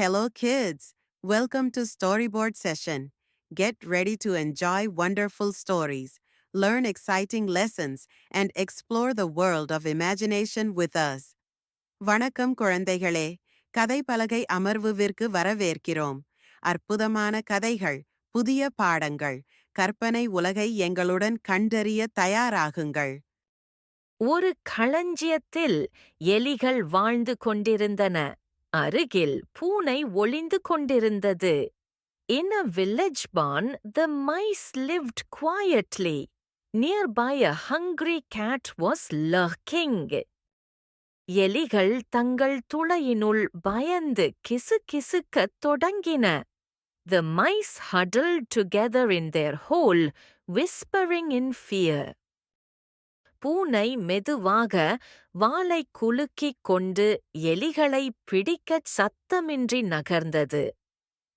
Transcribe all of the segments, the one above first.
Hello, kids. Welcome to Storyboard Session. Get ready to enjoy wonderful stories, learn exciting lessons, and explore the world of imagination with us. வணக்கம் குழந்தைகளே. கதைப்பலகை அமர்வுவிற்கு வரவேற்கிறோம். அற்புதமான கதைகள், புதிய பாடங்கள், கற்பனை உலகை எங்களுடன் கண்டறிய தயாராகுங்கள். ஒரு களஞ்சியத்தில் எலிகள் வாழ்ந்து கொண்டிருந்தன. அருகில் பூனை ஒளிந்து கொண்டிருந்தது. In a village barn, the mice lived quietly. Nearby a hungry cat was lurking. எலிகள் தங்கள் துளையினுள் பயந்து கிசுகிசுக்கத் தொடங்கின. The mice huddled together in their hole, whispering in fear. பூனை மெதுவாக வாலை குலுக்கிக் கொண்டு எலிகளை பிடிக்கச் சத்தமின்றி நகர்ந்தது.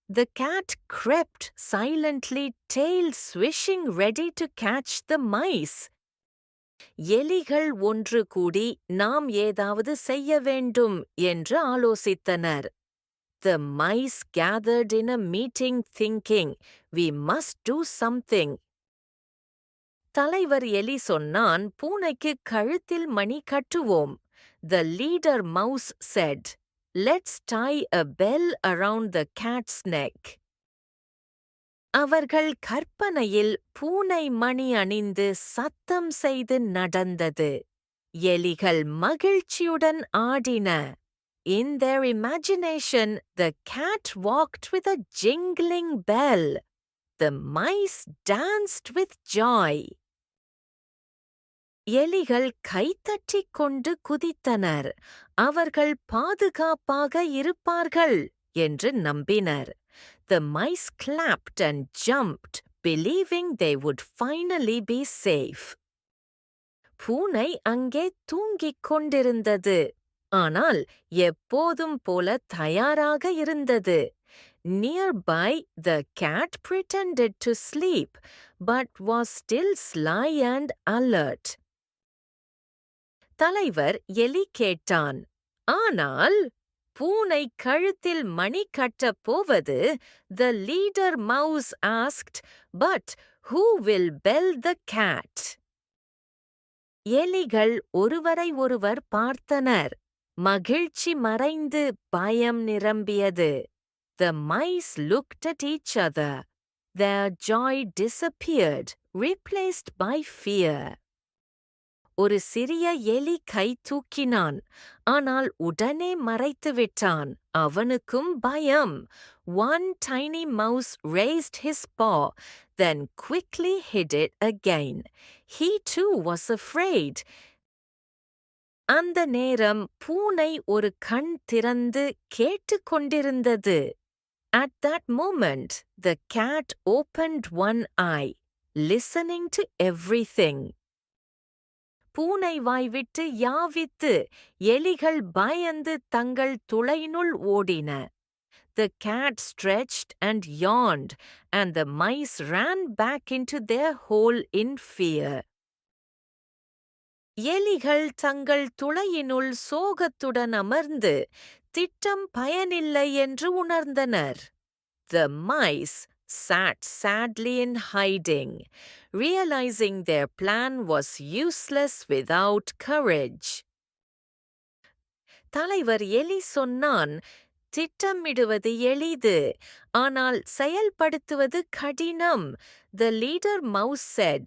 The cat crept silently, tail swishing, ready to catch the mice. எலிகள் ஒன்று கூடி நாம் ஏதாவது செய்ய வேண்டும் என்று ஆலோசித்தனர். The mice gathered in a meeting thinking, we must do something. தலைவர் எலி சொன்னான், பூனைக்கு கழுத்தில் மணி கட்டுவோம். The leader mouse said, let's tie a bell around the cat's neck. அவர்கள் கற்பனையில் பூனை மணி அணிந்து சத்தம் செய்து நடந்தது. எலிகள் மகிழ்ச்சியுடன் ஆடின. In their imagination, the cat walked with a jingling bell. The mice danced with joy. எலிகள் கைத்தட்டிக் கொண்டு குதித்தனர். அவர்கள் பாதுகாப்பாக இருப்பார்கள் என்று நம்பினர். The mice clapped and jumped, believing they would finally be safe. பூனை அங்கே தூங்கிக் கொண்டிருந்தது. ஆனால் எப்போதும் போல தயாராக இருந்தது. Nearby, the cat pretended to sleep, but was still sly and alert. தலைவர் எலி கேட்டான், ஆனால் பூனை கழுத்தில் மணி கட்டப் போவது? The leader mouse asked, but who will bell the cat? எலிகள் ஒருவரை ஒருவர் பார்த்தனர். மகிழ்ச்சி மறைந்து பயம் நிரம்பியது. The mice looked at each other. Their joy disappeared, replaced by fear. ஒரு சிறிய எலி கை தூக்கினான். ஆனால் உடனே மறைத்து விட்டான். அவனுக்கும் பயம். One tiny mouse raised his paw, then quickly hid it again. He too was afraid. அந்த நேரம் பூனை ஒரு கண் திறந்து கேட்டுக் கொண்டிருந்தது. At that moment, the cat opened one eye, listening to everything. பூனை வாய்விட்டு யாவித்து எலிகள் பயந்து தங்கள் துளையினுள் ஓடின. The cat stretched and yawned, and the mice ran back into their hole in fear. எலிகள் தங்கள் துளையினுள் சோகத்துடன் அமர்ந்து திட்டம் பயனில்லை என்று உணர்ந்தனர். The mice sat sadly in hiding, realizing their plan was useless without courage. தலைவர் எலி சொன்னான், திட்டமிடுவது எளிது, ஆனால் செயல்படுத்துவது கடினம். The leader mouse said,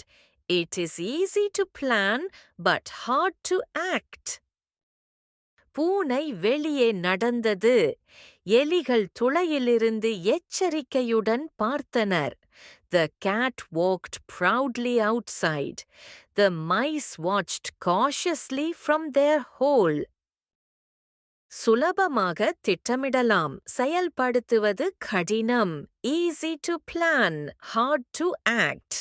it is easy to plan, but hard to act. பூனை வெளியே நடந்தது. எலிகள் துளையிலிருந்து எச்சரிக்கையுடன் பார்த்தனர். The cat walked proudly outside. The mice watched cautiously from their hole. சுலபமாக திட்டமிடலாம், செயல்படுத்துவது கடினம். Easy to plan, hard to act.